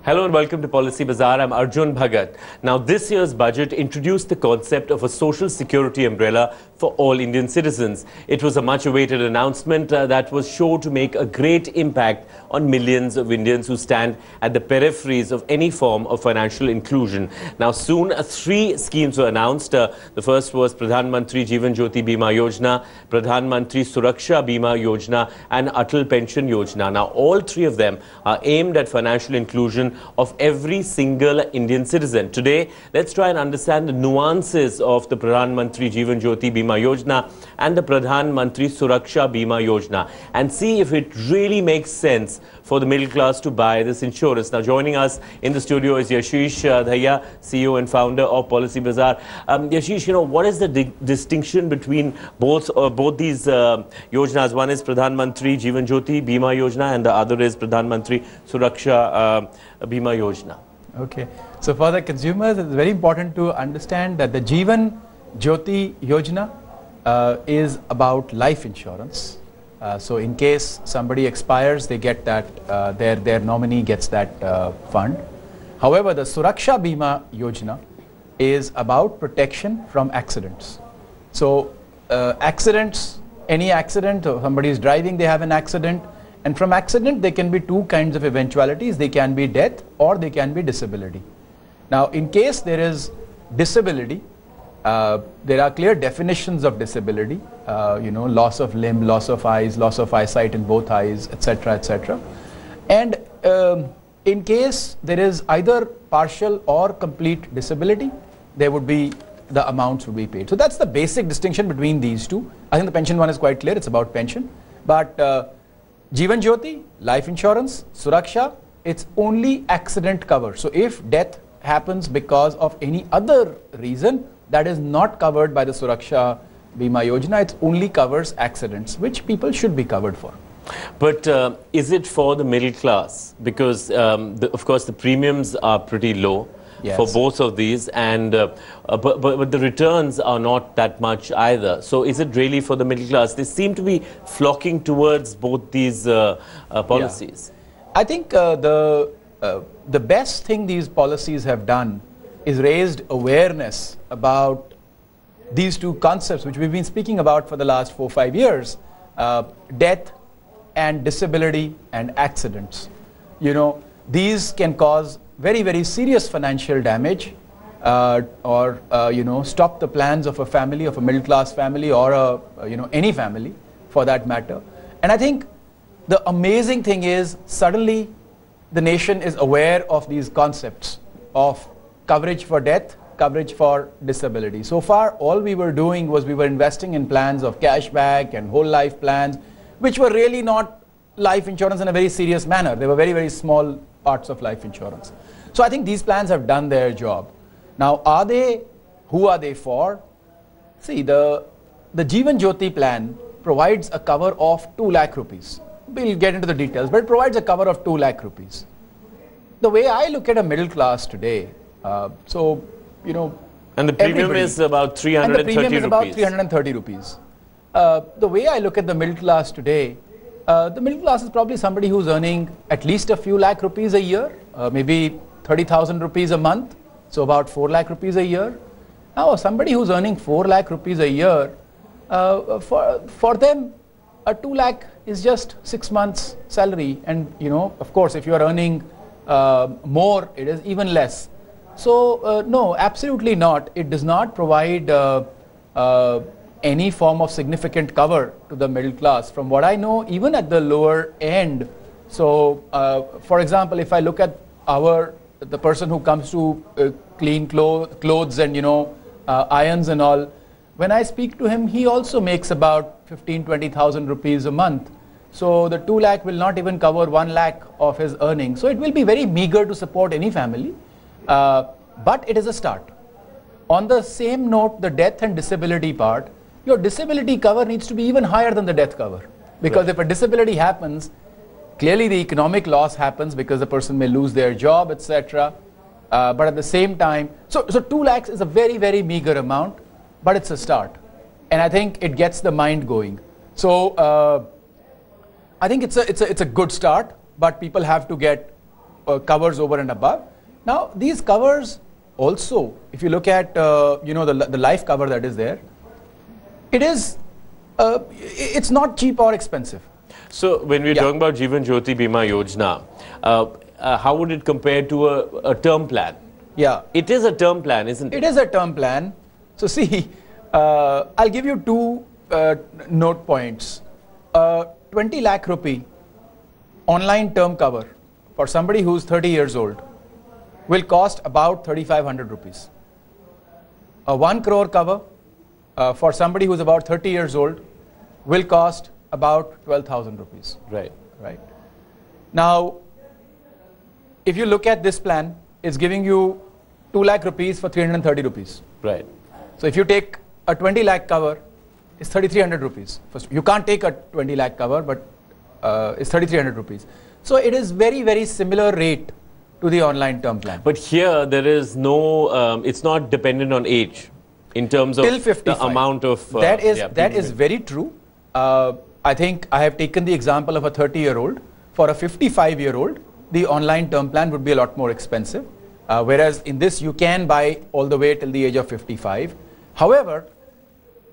Hello and welcome to Policy Bazaar. I'm Arjun Bhagat. Now, this year's budget introduced the concept of a social security umbrella for all Indian citizens. It was a much-awaited announcement that was sure to make a great impact on millions of Indians who stand at the peripheries of any form of financial inclusion. Now, soon, three schemes were announced. The first was Pradhan Mantri Jeevan Jyoti Yojana, Pradhan Mantri Suraksha Bima Yojana and Atal Pension Yojana. Now, all three of them are aimed at financial inclusion of every single Indian citizen. Today, let's try and understand the nuances of the Pradhan Mantri Jeevan Jyoti Bima Yojana and the Pradhan Mantri Suraksha Bima Yojana and see if it really makes sense for the middle class to buy this insurance. Now, joining us in the studio is Yashish Dhaya, CEO and founder of Policy Bazaar. Yashish, what is the distinction between both these yojanas? One is Pradhan Mantri Jeevan Jyoti Bima Yojana and the other is Pradhan Mantri Suraksha Bima Yojana. Okay, so for the consumers, it's very important to understand that the Jeevan Jyoti Yojana is about life insurance. So in case somebody expires, they get that, their nominee gets that fund. However, the Suraksha Bima Yojana is about protection from accidents. So accidents, any accident, or somebody is driving, they have an accident, and from accident there can be two kinds of eventualities. They can be death or they can be disability. Now, in case there is disability, there are clear definitions of disability, loss of limb, loss of eyes, loss of eyesight in both eyes, etc., etc. And in case there is either partial or complete disability, there would be, the amounts would be paid. So that's the basic distinction between these two. I think the pension one is quite clear, it's about pension. But Jeevan Jyoti, life insurance, Suraksha, it's only accident cover. So if death happens because of any other reason, that is not covered by the Suraksha Bima Yojana. It only covers accidents, which people should be covered for. But is it for the middle class? Because, of course, the premiums are pretty low. Yes. For both of these, and but the returns are not that much either. So is it really for the middle class? They seem to be flocking towards both these policies. Yeah. I think the best thing these policies have done is raised awareness about these two concepts, which we've been speaking about for the last 4 or 5 years, death and disability and accidents. These can cause very, very serious financial damage or stop the plans of a family, of a middle class family or any family for that matter. And I think the amazing thing is suddenly the nation is aware of these concepts of coverage for death, coverage for disability. So far, all we were doing was we were investing in plans of cashback and whole life plans, which were really not life insurance in a very serious manner. They were very, very small parts of life insurance. So I think these plans have done their job. Now, who are they for? See, the Jeevan Jyoti plan provides a cover of 2 lakh rupees. We'll get into the details, but it provides a cover of 2 lakh rupees. The way I look at a middle class today, and the premium is about 330 rupees. And the premium is about 330 rupees. The way I look at the middle class today, the middle class is probably somebody who's earning at least a few lakh rupees a year, maybe 30,000 rupees a month, so about 4 lakh rupees a year. Now, somebody who's earning 4 lakh rupees a year, for them, a 2 lakh is just 6 months' salary. And, of course, if you are earning more, it is even less. So, no, absolutely not. It does not provide any form of significant cover to the middle class. From what I know, even at the lower end, so, for example, if I look at the person who comes to clean clothes and, irons and all, when I speak to him, he also makes about 15,000-20,000 rupees a month. So the 2 lakh will not even cover 1 lakh of his earnings. So it will be very meager to support any family, but it is a start. On the same note, the death and disability part, your disability cover needs to be even higher than the death cover. Because if a disability happens, clearly the economic loss happens because the person may lose their job, etc. But at the same time, so 2 lakhs is a very, very meager amount, but it's a start. And I think it gets the mind going. So I think it's a good start, but people have to get covers over and above. Now, these covers also, if you look at the life cover that is there, it's not cheap or expensive. So when we're talking about Jeevan Jyoti Bima Yojana, how would it compare to a term plan? Yeah. It is a term plan, isn't it? It is a term plan. So see, I'll give you two note points. 20 lakh rupee online term cover for somebody who's 30 years old will cost about 3,500 rupees. A 1 crore cover for somebody who's about 30 years old will cost about 12,000 rupees. Right. Right. Now, if you look at this plan, it's giving you 2 lakh rupees for 330 rupees. Right. So if you take a 20 lakh cover, it's 3,300 rupees. First, you can't take a 20 lakh cover, but it's 3,300 rupees. So it is very, very similar rate to the online term plan. But here there is no, it's not dependent on age in terms of Till 55. the amount of... that is very true. I think I have taken the example of a 30-year-old. For a 55-year-old, the online term plan would be a lot more expensive. Whereas in this, you can buy all the way till the age of 55. However,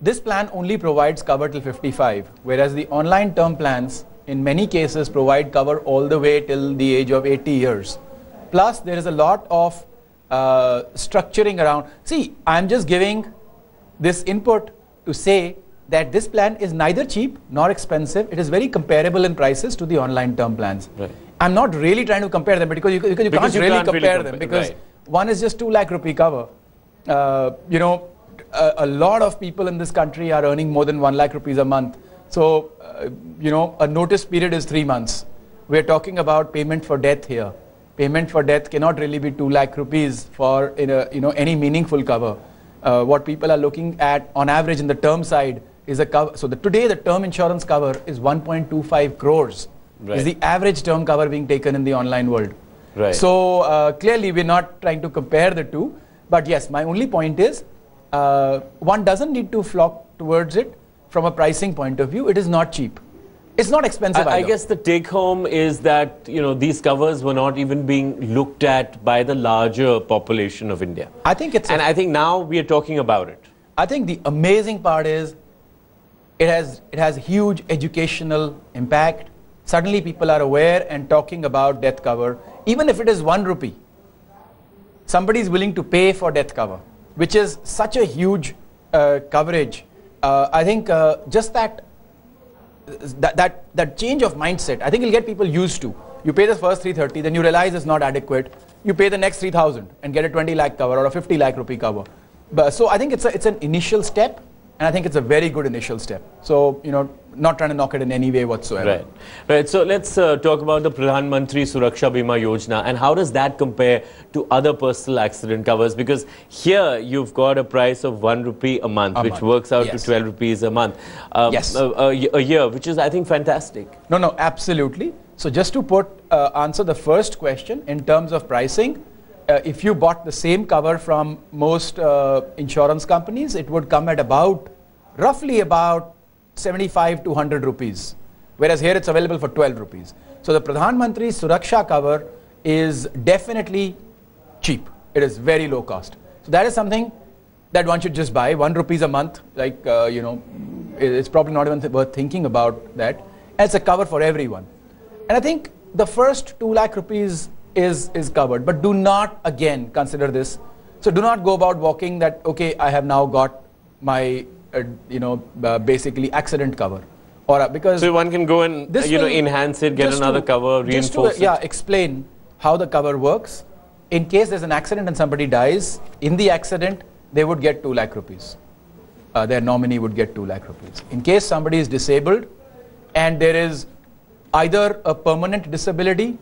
this plan only provides cover till 55, whereas the online term plans in many cases provide cover all the way till the age of 80 years. Plus, there is a lot of structuring around. See, I'm just giving this input to say that this plan is neither cheap nor expensive. It is very comparable in prices to the online term plans. Right. I'm not really trying to compare them because you can't really compare them because one is just 2 lakh rupee cover. A lot of people in this country are earning more than 1 lakh rupees a month. So, a notice period is 3 months. We're talking about payment for death here. Payment for death cannot really be 2 lakh rupees for any meaningful cover. What people are looking at on average in the term side is a cover. So today the term insurance cover is 1.25 crores. Right. Is the average term cover being taken in the online world. Right. So clearly we're not trying to compare the two. But yes, my only point is one doesn't need to flock towards it from a pricing point of view. It is not cheap. It's not expensive I guess the take home is that these covers were not even being looked at by the larger population of India. I think it's I think now we are talking about it. I think the amazing part is it has huge educational impact. Suddenly people are aware and talking about death cover. Even if it is 1 rupee, somebody is willing to pay for death cover, which is such a huge coverage. I think just that change of mindset, I think it'll get people used to. You pay the first 330, then you realize it's not adequate. You pay the next 3,000 and get a 20 lakh cover or a 50 lakh rupee cover. So I think it's an initial step, and I think it's a very good initial step. So, not trying to knock it in any way whatsoever. Right. So let's talk about the Pradhan Mantri Suraksha Bima Yojana, and how does that compare to other personal accident covers? Because here you've got a price of 1 rupee a month, which works out to 12 rupees a month. A year, which is, I think, fantastic. No, absolutely. So just to answer the first question in terms of pricing, if you bought the same cover from most insurance companies, it would come at roughly about 75 to 100 rupees, whereas here it's available for 12 rupees. So the Pradhan Mantri Suraksha cover is definitely cheap. It is very low cost. So that is something that one should just buy. 1 rupees a month, it's probably not even worth thinking about that. And it's a cover for everyone. And I think the first 2 lakh rupees is covered, but do not again consider this. So do not go about walking that, okay, I have now got my basically accident cover, or because so one can go and enhance it, get another cover, reinforce it. Explain how the cover works. In case there's an accident and somebody dies, in the accident they would get 2 lakh rupees. Their nominee would get 2 lakh rupees. In case somebody is disabled and there is either a permanent disability,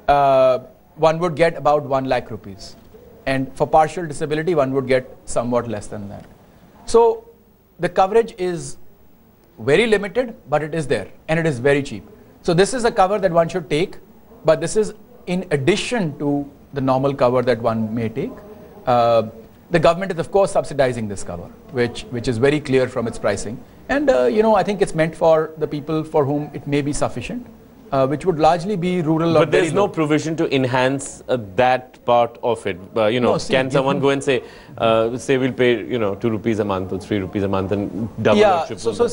one would get about 1 lakh rupees, and for partial disability one would get somewhat less than that. So the coverage is very limited, but it is there, and it is very cheap. So this is a cover that one should take, but this is in addition to the normal cover that one may take. The government is of course subsidizing this cover, which is very clear from its pricing. And I think it's meant for the people for whom it may be sufficient. which would largely be rural. But there's no provision to enhance that part of it. You know, no, see, can someone go and say we'll pay, you know, 2 rupees a month or 3 rupees a month and double or triple?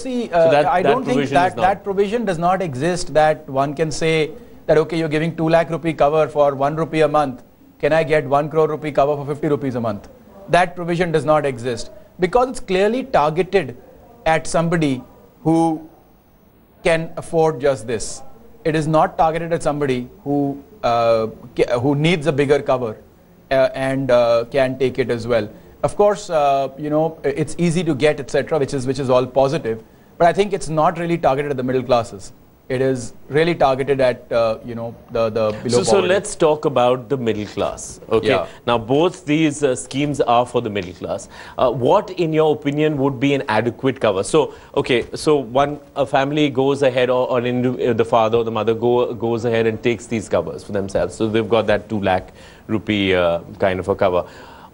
I don't think that provision does not exist, that one can say that, okay, you're giving 2 lakh rupee cover for 1 rupee a month. Can I get 1 crore rupee cover for 50 rupees a month? That provision does not exist because it's clearly targeted at somebody who can afford just this. It is not targeted at somebody who needs a bigger cover and can take it as well. Of course, you know, it's easy to get, etc., which is all positive. But I think it's not really targeted at the middle classes. It is really targeted at you know, the below. So let's talk about the middle class. Okay. Yeah. Now both these schemes are for the middle class. What, in your opinion, would be an adequate cover? So okay, so a family goes ahead, or the father or the mother goes ahead and takes these covers for themselves. So they've got that 2 lakh rupee kind of a cover.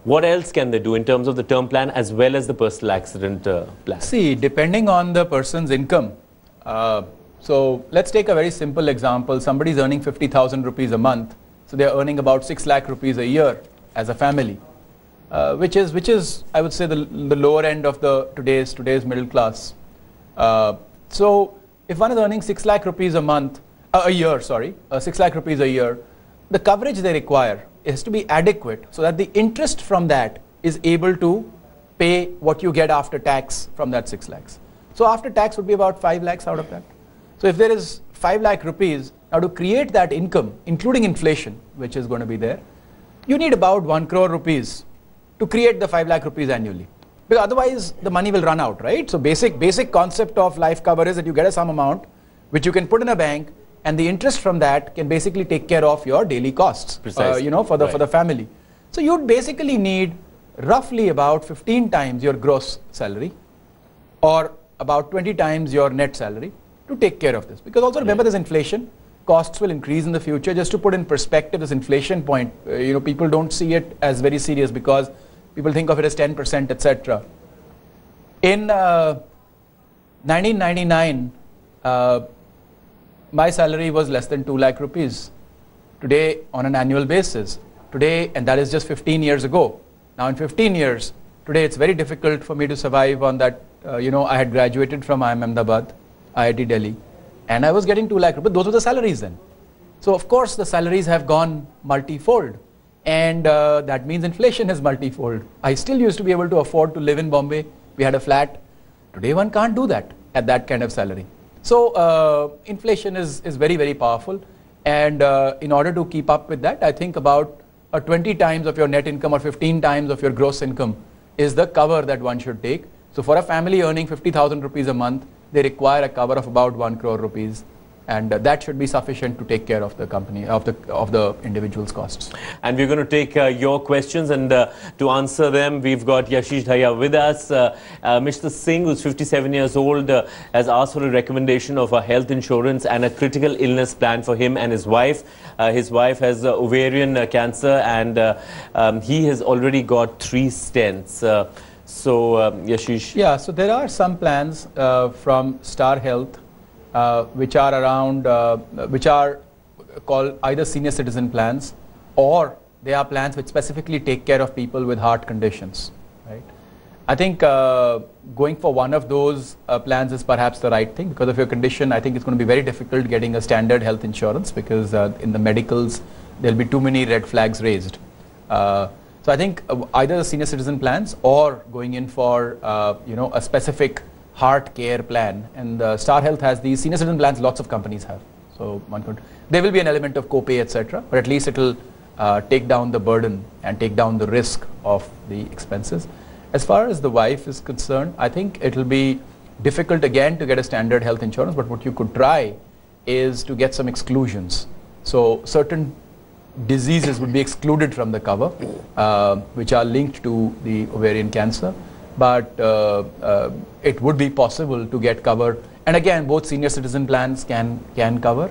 What else can they do in terms of the term plan as well as the personal accident plan? See, depending on the person's income. So let's take a very simple example. Somebody is earning 50,000 rupees a month. So they're earning about 6 lakh rupees a year as a family, which is I would say the lower end of the today's middle class. So if one is earning 6 lakh rupees a month, a year, sorry, 6 lakh rupees a year, the coverage they require has to be adequate so that the interest from that is able to pay what you get after tax from that 6 lakhs. So after tax would be about 5 lakhs out of that. So if there is 5 lakh rupees, now to create that income, including inflation, which is going to be there, you need about 1 crore rupees to create the 5 lakh rupees annually. Because otherwise the money will run out, right? So basic concept of life cover is that you get a sum amount which you can put in a bank, and the interest from that can basically take care of your daily costs, you know, for the family. So you'd basically need roughly about 15 times your gross salary or about 20 times your net salary to take care of this. Because also remember, there's inflation, costs will increase in the future. Just to put in perspective this inflation point, you know, people don't see it as very serious because people think of it as 10%, etc. In 1999, my salary was less than 2 lakh rupees. Today, on an annual basis, today, and that is just 15 years ago. Now in 15 years, today it's very difficult for me to survive on that. You know, I had graduated from IIM Ahmedabad, IIT Delhi, and I was getting 2 lakh rupees. Those were the salaries then. So of course the salaries have gone multi-fold, and that means inflation is multi-fold. I still used to be able to afford to live in Bombay. We had a flat. Today one can't do that at that kind of salary. So inflation is very, very powerful, and in order to keep up with that, I think about 20 times of your net income or 15 times of your gross income is the cover that one should take. So for a family earning 50,000 rupees a month, they require a cover of about 1 crore rupees, and that should be sufficient to take care of the company, of the individual's costs. And we're going to take your questions, and to answer them, we've got Yashish Dhaya with us. Mr. Singh, who's 57 years old, has asked for a recommendation of a health insurance and a critical illness plan for him and his wife. His wife has ovarian cancer, and he has already got 3 stents. Yashish. Yeah, so there are some plans from Star Health which are around, which are called either senior citizen plans, or they are plans which specifically take care of people with heart conditions, right? I think going for one of those plans is perhaps the right thing. Because of your condition, I think it's going to be very difficult getting a standard health insurance, because in the medicals there'll be too many red flags raised. So I think either the senior citizen plans or going in for you know, a specific heart care plan, and Star Health has these senior citizen plans. Lots of companies have, so one could, there will be an element of copay, etc., but at least it will take down the burden and take down the risk of the expenses. As far as the wife is concerned, I think it will be difficult again to get a standard health insurance, but what you could try is to get some exclusions. So certain diseases would be excluded from the cover, which are linked to the ovarian cancer. But it would be possible to get cover, and again, both senior citizen plans can cover,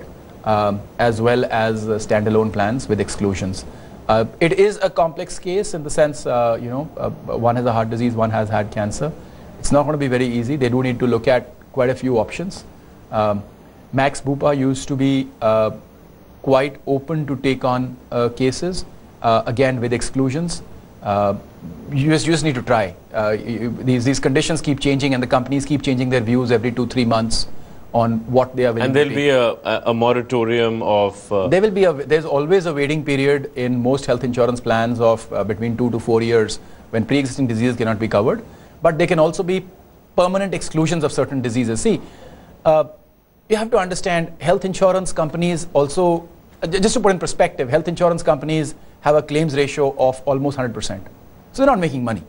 as well as standalone plans with exclusions. It is a complex case in the sense, you know, one has a heart disease, one has had cancer. It's not going to be very easy. They do need to look at quite a few options. Max Bupa used to be quite open to take on cases, again with exclusions. You just need to try. These conditions keep changing, and the companies keep changing their views every 2-3 months on what they are willing to take. And there'll be a moratorium of... There's always a waiting period in most health insurance plans of between 2 to 4 years when pre-existing diseases cannot be covered. But there can also be permanent exclusions of certain diseases. See, you have to understand, health insurance companies also, just to put in perspective, health insurance companies have a claims ratio of almost 100%. So they're not making money.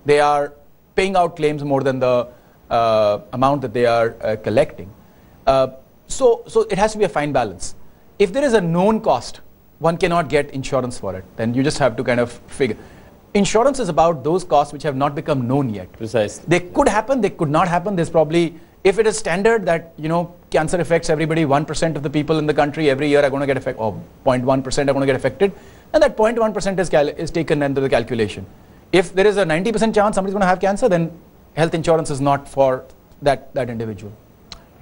They are paying out claims more than the amount that they are collecting. So it has to be a fine balance. If there is a known cost, one cannot get insurance for it. Then you just have to kind of figure. Insurance is about those costs which have not become known yet. Precisely. They could happen, they could not happen. There's probably, if it is standard that, you know, cancer affects everybody, 1% of the people in the country every year are going to get affected, or 0.1% are going to get affected, and that 0.1% is taken into the calculation. If there is a 90% chance somebody's going to have cancer, then health insurance is not for that individual.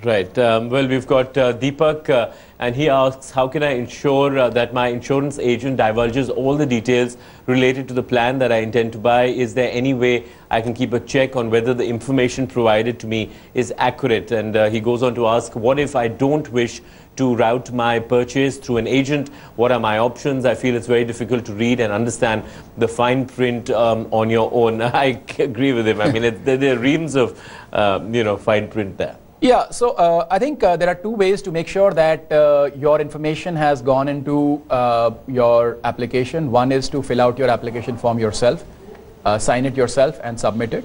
Right. Well, we've got Deepak, and he asks, how can I ensure that my insurance agent divulges all the details related to the plan that I intend to buy? Is there any way I can keep a check on whether the information provided to me is accurate? And he goes on to ask, what if I don't wish to route my purchase through an agent? What are my options? I feel it's very difficult to read and understand the fine print on your own. I agree with him. I mean, there are reams of, fine print there. Yeah, so I think there are two ways to make sure that your information has gone into your application. One is to fill out your application form yourself, sign it yourself and submit it.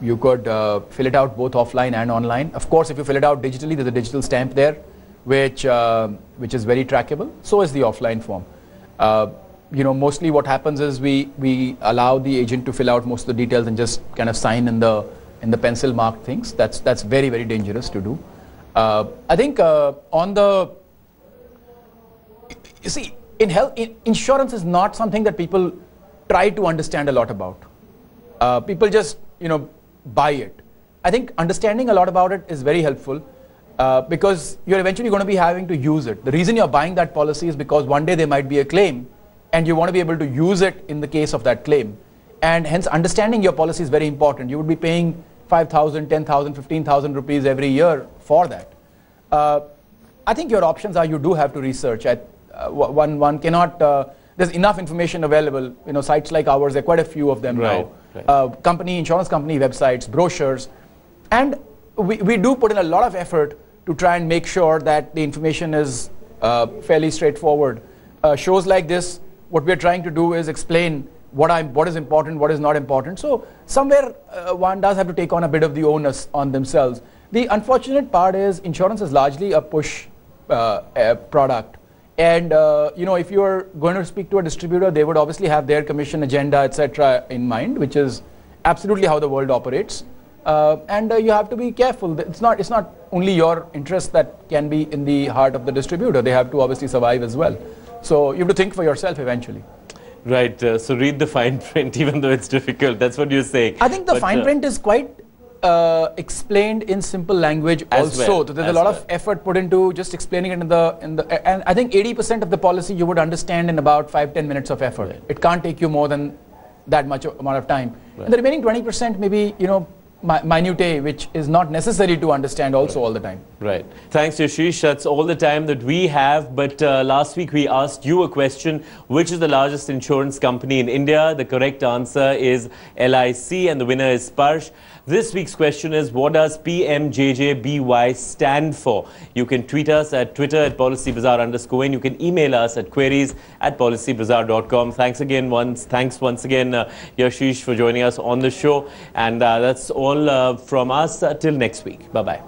You could fill it out both offline and online. Of course, if you fill it out digitally, there's a digital stamp there, which is very trackable. So is the offline form. Mostly what happens is we allow the agent to fill out most of the details and just kind of sign in the pencil mark things. That's very, very dangerous to do. I think you see, in health, insurance is not something that people try to understand a lot about. People just, buy it. I think understanding a lot about it is very helpful because you're eventually going to be having to use it. The reason you're buying that policy is because one day there might be a claim and you want to be able to use it in the case of that claim. And hence understanding your policy is very important. You would be paying 5,000, 10,000, 15,000 rupees every year for that. I think your options are, you do have to research. One cannot, there's enough information available. Sites like ours, there are quite a few of them now. Right. Insurance company websites, brochures. And we do put in a lot of effort to try and make sure that the information is fairly straightforward. Shows like this, what we're trying to do is explain what is important, what is not important. So somewhere one does have to take on a bit of the onus on themselves. The unfortunate part is insurance is largely a push product. And if you're going to speak to a distributor, they would obviously have their commission agenda, etc. in mind, which is absolutely how the world operates. And you have to be careful. It's not only your interest that can be in the heart of the distributor. They have to obviously survive as well. So you have to think for yourself eventually. Right. So read the fine print, even though it's difficult. That's what you're saying. I think the fine print is quite explained in simple language also. So there's a lot of effort put into just explaining it and I think 80% of the policy you would understand in about 5-10 minutes of effort. Right. It can't take you more than that much amount of time. Right. And the remaining 20% maybe, minutiae, which is not necessary to understand also all the time. Right. Thanks, Yashish. That's all the time that we have. But last week we asked you a question, which is the largest insurance company in India? The correct answer is LIC and the winner is Sparsh. This week's question is, what does PMJJBY stand for? You can tweet us at Twitter at PolicyBazaar_ and you can email us at queries@policybazaar.com. Thanks once again, Yashish, for joining us on the show. And that's all from us till next week. Bye-bye.